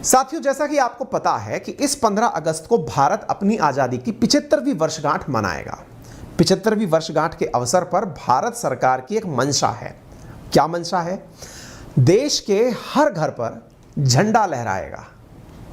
साथियों, जैसा कि आपको पता है कि इस 15 अगस्त को भारत अपनी आज़ादी की 75वीं वर्षगांठ मनाएगा। 75वीं वर्षगांठ के अवसर पर भारत सरकार की एक मंशा है। क्या मंशा है? देश के हर घर पर झंडा लहराएगा।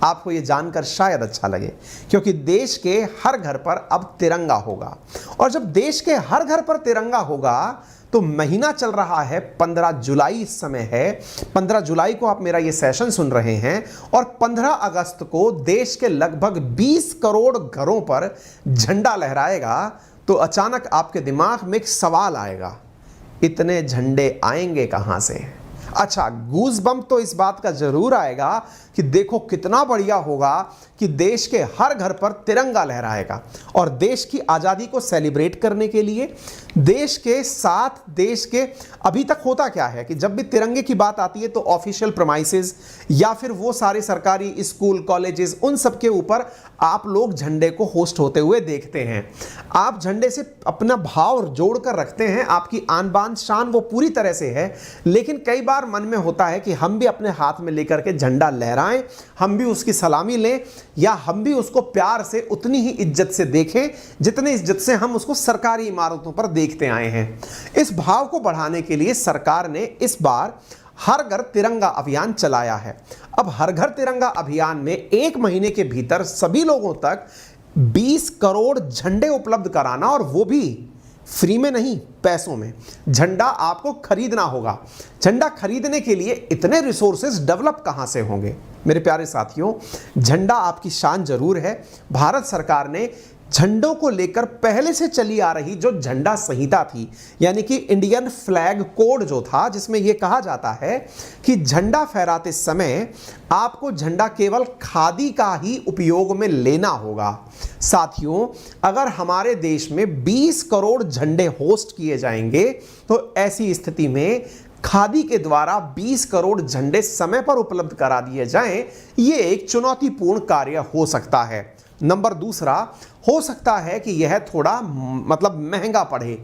आपको यह जानकर शायद अच्छा लगे, क्योंकि देश के हर घर पर अब तिरंगा होगा। और जब देश के हर घर पर तिरंगा होगा तो महीना चल रहा है 15 जुलाई इस समय है। 15 जुलाई को आप मेरा ये सेशन सुन रहे हैं और 15 अगस्त को देश के लगभग 20 करोड़ घरों पर झंडा लहराएगा। तो अचानक आपके दिमाग में एक सवाल आएगा, इतने झंडे आएंगे कहां से? अच्छा, गूज़बम्प तो इस बात का जरूर आएगा कि देखो कितना बढ़िया होगा कि देश के हर घर पर तिरंगा लहराएगा। और देश की आज़ादी को सेलिब्रेट करने के लिए देश के साथ देश के अभी तक होता क्या है कि जब भी तिरंगे की बात आती है तो ऑफिशियल प्रेमाइसेस या फिर वो सारे सरकारी स्कूल कॉलेजेस उन सब के ऊपर आप लोग झंडे को होस्ट होते हुए देखते हैं। आप झंडे से अपना भाव जोड़कर रखते हैं, आपकी आन बान शान वो पूरी तरह से है। लेकिन कई बार मन में होता है कि हम भी अपने हाथ में लेकर के झंडा लहराएं, हम भी उसकी सलामी लें, या हम भी उसको प्यार से उतनी ही इज्जत से देखें जितनी इज्जत से हम उसको सरकारी इमारतों पर देखते आए हैं। इस भाव को बढ़ाने के लिए सरकार ने इस बार हर घर तिरंगा अभियान चलाया है। अब हर घर तिरंगा अभियान में 1 महीने के भीतर सभी लोगों तक 20 करोड़ झंडे उपलब्ध कराना, और वो भी फ्री में नहीं, पैसों में। झंडा आपको खरीदना होगा। झंडा खरीदने के लिए इतने रिसोर्सेज डेवलप कहां से होंगे? मेरे प्यारे साथियों, झंडा आपकी शान जरूर है। भारत सरकार ने झंडों को लेकर पहले से चली आ रही जो झंडा संहिता थी, यानी कि इंडियन फ्लैग कोड जो था, जिसमें यह कहा जाता है कि झंडा फहराते समय आपको झंडा केवल खादी का ही उपयोग में लेना होगा। साथियों, अगर हमारे देश में 20 करोड़ झंडे होस्ट किए जाएंगे तो ऐसी स्थिति में खादी के द्वारा 20 करोड़ झंडे समय पर उपलब्ध करा दिए जाएं, यह एक चुनौतीपूर्ण कार्य हो सकता है। नंबर दूसरा, हो सकता है कि यह थोड़ा महंगा पड़े।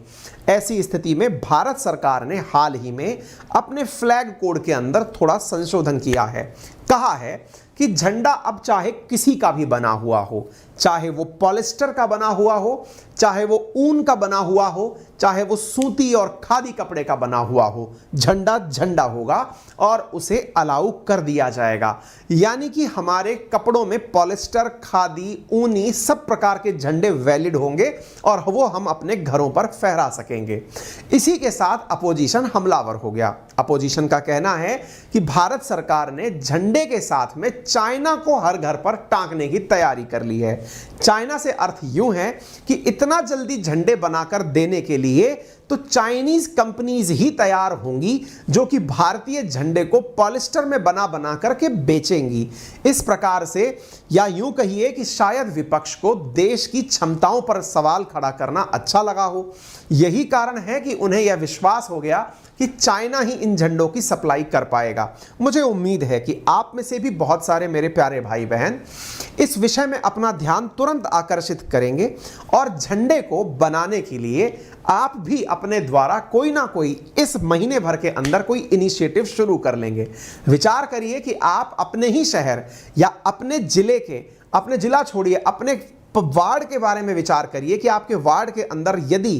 ऐसी स्थिति में भारत सरकार ने हाल ही में अपने फ्लैग कोड के अंदर थोड़ा संशोधन किया है। कहा है कि झंडा अब चाहे किसी का भी बना हुआ हो, चाहे वो पॉलिस्टर का बना हुआ हो, चाहे वो ऊन का बना हुआ हो, चाहे वो सूती और खादी कपड़े का बना हुआ हो, झंडा झंडा होगा और उसे अलाउ कर दिया जाएगा। यानी कि हमारे कपड़ों में पॉलिस्टर, खादी, ऊनी सब प्रकार के झंडे वैलिड होंगे और वो हम अपने घरों पर फहरा सकेंगे। इसी के साथ अपोजिशन हमलावर हो गया। अपोजिशन का कहना है कि भारत सरकार ने झंडे के साथ में चाइना को हर घर पर टांगने की तैयारी कर ली है। चाइना से अर्थ यूं है कि इतना जल्दी झंडे बनाकर देने के लिए तो चाइनीज कंपनीज ही तैयार होंगी जो कि भारतीय झंडे को पॉलिस्टर में बना करके बेचेंगी। इस प्रकार से, या यूं कहिए कि शायद विपक्ष को देश की क्षमताओं पर सवाल खड़ा करना अच्छा लगा हो। यही कारण है कि उन्हें यह विश्वास हो गया कि चाइना ही इन झंडों की सप्लाई कर पाएगा। मुझे उम्मीद है कि आप में से भी बहुत सारे मेरे प्यारे भाई बहन इस विषय में अपना ध्यान तुरंत आकर्षित करेंगे और झंडे को बनाने के लिए आप भी अपने द्वारा कोई ना कोई इस महीने भर के अंदर कोई इनिशिएटिव शुरू कर लेंगे। विचार करिए कि आप अपने ही शहर या अपने जिले के, अपने जिला छोड़िए, अपने वार्ड के बारे में विचार करिए कि आपके वार्ड के अंदर यदि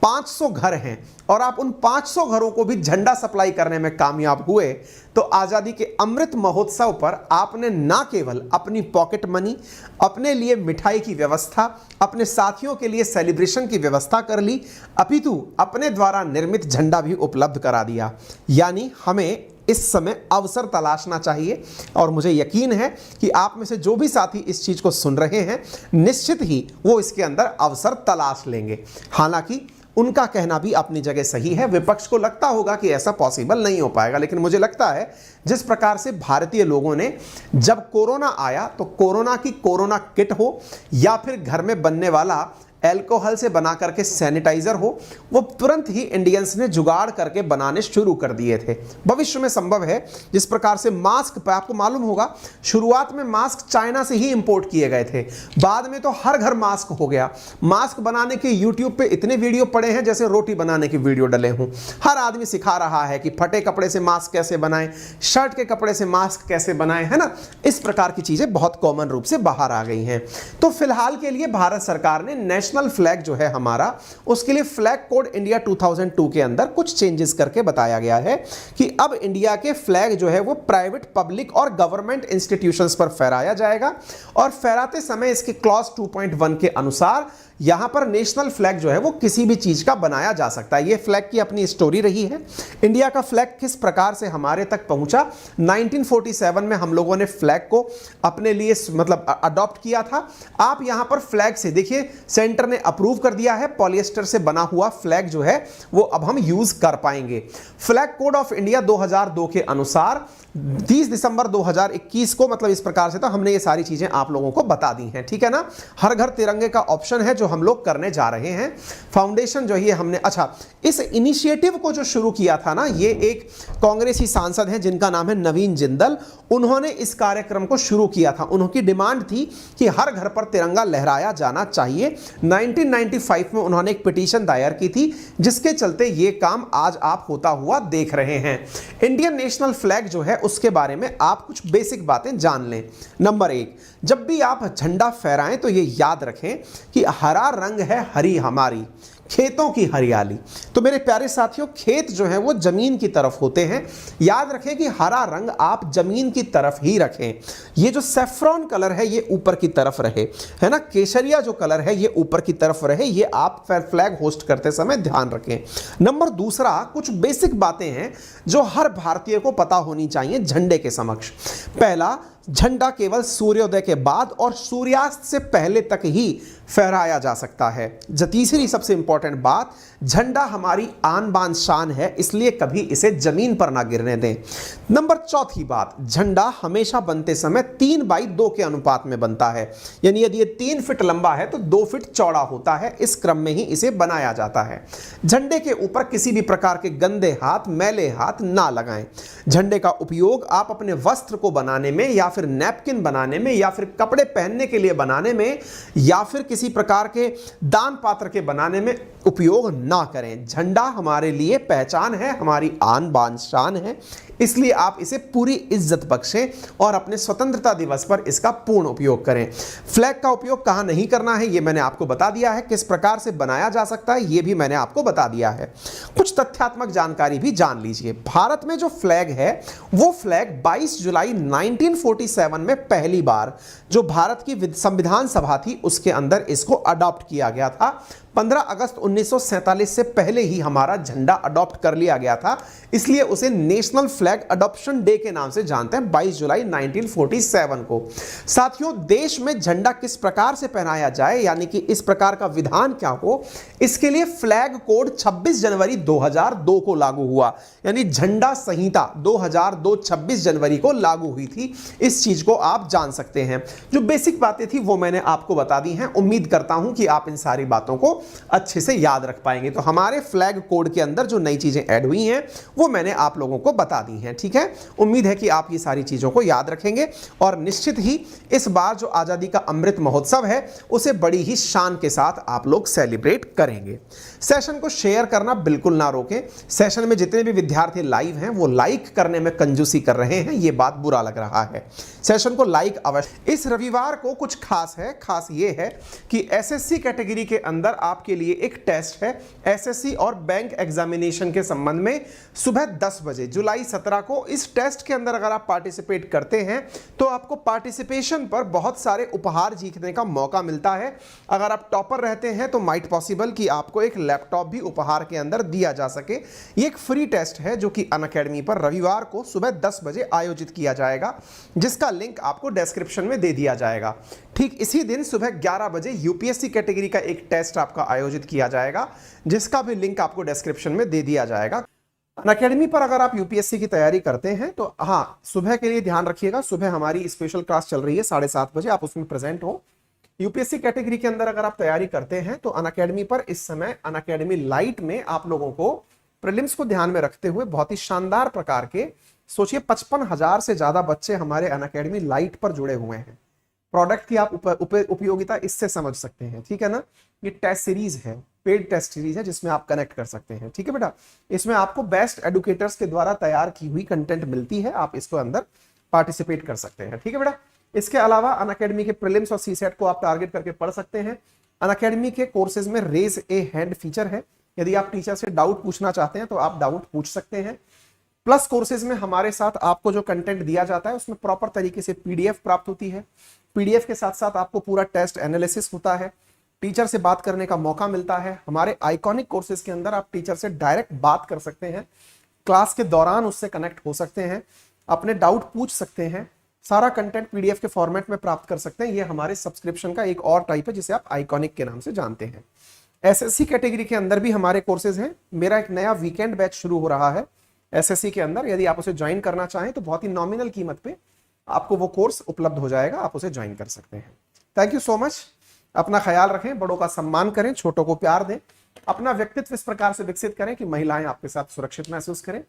500 घर हैं और आप उन 500 घरों को भी झंडा सप्लाई करने में कामयाब हुए तो आज़ादी के अमृत महोत्सव पर आपने ना केवल अपनी पॉकेट मनी, अपने लिए मिठाई की व्यवस्था, अपने साथियों के लिए सेलिब्रेशन की व्यवस्था कर ली, अपितु अपने द्वारा निर्मित झंडा भी उपलब्ध करा दिया। यानी हमें इस समय अवसर तलाशना चाहिए और मुझे यकीन है कि आप में से जो भी साथी इस चीज़ को सुन रहे हैं निश्चित ही वो इसके अंदर अवसर तलाश लेंगे। हालांकि उनका कहना भी अपनी जगह सही है। विपक्ष को लगता होगा कि ऐसा पॉसिबल नहीं हो पाएगा, लेकिन मुझे लगता है जिस प्रकार से भारतीय लोगों ने जब कोरोना आया तो कोरोना की कोरोना किट हो या फिर घर में बनने वाला अल्कोहल से बना करके सैनिटाइजर हो, वो तुरंत ही इंडियंस ने जुगाड़ करके बनाने शुरू कर दिए थे। भविष्य में संभव है, जिस प्रकार से मास्क पे आपको मालूम होगा, शुरुआत में मास्क चाइना से ही इंपोर्ट किए गए थे, बाद में तो हर घर मास्क हो गया। मास्क बनाने के यूट्यूब पे इतने वीडियो पड़े हैं जैसे रोटी बनाने के वीडियो डले हों। हर आदमी सिखा रहा है कि फटे कपड़े से मास्क कैसे बनाएं, शर्ट के कपड़े से मास्क कैसे बनाएं, है ना। इस प्रकार की चीजें बहुत कॉमन रूप से बाहर आ गई हैं। तो फिलहाल के लिए भारत सरकार ने नेशनल फ्लैग जो है हमारा, उसके लिए फ्लैग कोड इंडिया 2002 के अंदर कुछ चेंजेस करके बताया गया है कि अब इंडिया के फ्लैग जो है वो प्राइवेट, पब्लिक और गवर्नमेंट इंस्टीट्यूशंस पर फहराया जाएगा, और फहराते समय इसके क्लॉज 2.1 के अनुसार यहां पर नेशनल फ्लैग जो है वो किसी भी चीज का बनाया जा सकता है। ये फ्लैग की अपनी स्टोरी रही है। इंडिया का फ्लैग किस प्रकार से हमारे तक पहुंचा, 1947 में हम लोगों ने फ्लैग को अपने लिए मतलब अडॉप्ट किया था। आप यहां पर फ्लैग से देखिए, सेंटर ने अप्रूव कर दिया है, पॉलिएस्टर से बना हुआ फ्लैग जो है वो अब हम यूज कर पाएंगे। फ्लैग कोड ऑफ इंडिया 2002 के अनुसार 30 दिसंबर 2021 को, मतलब इस प्रकार से तो हमने ये सारी चीजें आप लोगों को बता दी हैं, ठीक है ना। हर घर तिरंगे का ऑप्शन है जो हम लोग करने जा रहे हैं। फाउंडेशन जो है हमने, अच्छा, इस इनिशिएटिव को जो शुरू किया था ना, ये एक कांग्रेसी सांसद हैं जिनका नाम है नवीन जिंदल। उन्होंने इस कार्यक्रम को शुरू किया था। उनकी डिमांड थी कि हर घर पर तिरंगा लहराया जाना चाहिए। 1995 में उन्होंने एक पिटीशन दायर की थी, जिसके चलते ये काम आज आप होता हुआ देख रहे हैं। इंडियन नेशनल फ्लैग जो है उसके बारे में आप कुछ बेसिक बातें जान लें। नंबर 1, जब भी आप झंडा फहराएं तो ये याद रखें कि हरा रंग है हरी हमारी, खेतों की हरियाली। तो मेरे प्यारे साथियों, खेत जो है वो जमीन की तरफ होते हैं। याद रखें कि हरा रंग आप जमीन की तरफ ही रखें। ये जो सेफ्रॉन कलर है ये ऊपर की तरफ रहे, है ना। केसरिया जो कलर है ये ऊपर की तरफ रहे। ये आप फ्लैग होस्ट करते समय ध्यान रखें। नंबर 2, कुछ बेसिक बातें हैं जो हर भारतीय को पता होनी चाहिए झंडे के समक्ष। पहला, झंडा केवल सूर्योदय के बाद और सूर्यास्त से पहले तक ही फहराया जा सकता है। तीसरी सबसे इंपॉर्टेंट बात, झंडा हमारी आन बान शान है, इसलिए कभी इसे जमीन पर ना गिरने दें। नंबर 4 बात, झंडा हमेशा बनते समय 3:2 के अनुपात में बनता है, यानी यदि ये 3 फीट लंबा है तो 2 फीट चौड़ा होता है। इस क्रम में ही इसे बनाया जाता है। झंडे के ऊपर किसी भी प्रकार के गंदे हाथ, मैले हाथ ना लगाएं। झंडे का उपयोग आप अपने वस्त्र को बनाने में, या फिर नैपकिन बनाने में, या फिर कपड़े पहनने के लिए बनाने में, या फिर किसी प्रकार के दान पात्र के बनाने में उपयोग ना करें। झंडा हमारे लिए पहचान है, हमारी आन बान शान है, इसलिए आप इसे पूरी इज्जत बख्शें और अपने स्वतंत्रता दिवस पर इसका पूर्ण उपयोग करें। फ्लैग का उपयोग कहां नहीं करना है ये मैंने आपको बता दिया है। किस प्रकार से बनाया जा सकता है ये भी मैंने आपको बता दिया है। कुछ तथ्यात्मक जानकारी भी जान लीजिए। भारत में जो फ्लैग है वो फ्लैग 22 जुलाई 1947 में पहली बार जो भारत की संविधान सभा थी उसके अंदर इसको अडॉप्ट किया गया था। 15 अगस्त 1947 से पहले ही हमारा झंडा अडॉप्ट कर लिया गया था, इसलिए उसे नेशनल फ्लैग अडॉप्शन डे के नाम से जानते हैं, 22 जुलाई 1947 को। साथियों, देश में झंडा किस प्रकार से पहनाया जाए, यानी कि इस प्रकार का विधान क्या हो, इसके लिए फ्लैग कोड 26 जनवरी 2002 को लागू हुआ, यानी झंडा संहिता 2002 26 जनवरी को लागू हुई थी। इस चीज को आप जान सकते हैं। जो बेसिक बातें थी वो मैंने आपको बता दी हैं। उम्मीद करता हूं कि आप इन सारी बातों को अच्छे से याद रख पाएंगे। तो हमारे फ्लैग कोड के अंदर जो नई चीजें ऐड हुई हैं वो मैंने आप लोगों को बता दी हैं, ठीक है। उम्मीद है कि आप ये सारी चीजों को याद रखेंगे और निश्चित ही इस बार जो आजादी का अमृत महोत्सव है उसे बड़ी ही शान के साथ आप लोग सेलिब्रेट करेंगे। सेशन को शेयर करना बिल्कुल ना रोकें। सेशन में जितने भी विद्यार्थी लाइव हैं वो लाइक करने में कंजूसी कर रहे हैं, ये बात बुरा लग रहा है। सेशन को लाइक अवश्य। इस रविवार को कुछ खास है। खास ये है कि एसएससी कैटेगरी के अंदर आपके लिए एक टेस्ट है। एसएससी और बैंक एग्जामिनेशन के संबंध में सुबह 10 बजे जुलाई 17 को इस टेस्ट के अंदर अगर आप पार्टिसिपेट करते हैं तो आपको पार्टिसिपेशन पर बहुत सारे उपहार जीतने का मौका मिलता है। अगर आप टॉपर रहते हैं तो माइट पॉसिबल कि आपको एक लैपटॉप भी उपहार के अंदर दिया जा सके। ये एक फ्री टेस्ट है जो कि अनअकैडमी पर रविवार को सुबह 10 बजे आयोजित किया जाएगा, जिसका लिंक आपको डिस्क्रिप्शन में दे दिया जाएगा। ठीक इसी दिन सुबह 11 बजे यूपीएससी कैटेगरी का एक टेस्ट आपका आयोजित किया जाएगा, जिसका भी लिंक आपको डिस्क्रिप्शन में दे दिया जाएगा। अनअकैडमी पर अगर आप यूपीएससी की तैयारी करते हैं तो हाँ, सुबह के लिए ध्यान रखिएगा। सुबह हमारी स्पेशल क्लास चल रही है 7:30 बजे, आप उसमें प्रेजेंट हो। यूपीएससी कैटेगरी के अंदर अगर आप तैयारी करते हैं तो अनअकैडमी पर इस समय अनअकैडमी लाइट में आप लोगों को प्रीलिम्स को ध्यान में रखते हुए बहुत ही शानदार प्रकार के, सोचिए 55,000 से ज्यादा बच्चे हमारे अनअकैडमी लाइट पर जुड़े हुए हैं। प्रोडक्ट की आप उपयोगिता इससे समझ सकते हैं, ठीक है ना। ये टेस्ट सीरीज है, पेड टेस्ट सीरीज है जिसमें आप कनेक्ट कर सकते हैं, ठीक है बेटा। इसमें आपको बेस्ट एडुकेटर्स के द्वारा तैयार की हुई कंटेंट मिलती है, आप इसको अंदर पार्टिसिपेट कर सकते हैं, ठीक है बेटा। इसके अलावा अनअकैडमी के प्रीलिम्स और सीसेट को आप टारगेट करके पढ़ सकते हैं। अनअकैडमी के कोर्सेज में रेज ए हैंड फीचर है, यदि आप टीचर से डाउट पूछना चाहते हैं तो आप डाउट पूछ सकते हैं। प्लस कोर्सेज में हमारे साथ आपको जो कंटेंट दिया जाता है उसमें प्रॉपर तरीके से पीडीएफ प्राप्त होती है। पीडीएफ के साथ साथ आपको पूरा टेस्ट एनालिसिस होता है, टीचर से बात करने का मौका मिलता है। हमारे आइकॉनिक कोर्सेज के अंदर आप टीचर से डायरेक्ट बात कर सकते हैं, क्लास के दौरान उससे कनेक्ट हो सकते हैं, अपने डाउट पूछ सकते हैं, सारा कंटेंट पीडीएफ के फॉर्मेट में प्राप्त कर सकते हैं। ये हमारे सब्सक्रिप्शन का एक और टाइप है जिसे आप आइकॉनिक के नाम से जानते हैं। एसएससी कैटेगरी के अंदर भी हमारे कोर्सेज हैं। मेरा एक नया वीकेंड बैच शुरू हो रहा है एसएससी के अंदर, यदि आप उसे ज्वाइन करना चाहें तो बहुत ही नॉमिनल कीमत पे आपको वो कोर्स उपलब्ध हो जाएगा, आप उसे ज्वाइन कर सकते हैं। Thank you so much. अपना ख्याल रखें, बड़ों का सम्मान करें, छोटों को प्यार दें, अपना व्यक्तित्व इस प्रकार से विकसित करें कि महिलाएं आपके साथ सुरक्षित महसूस करें।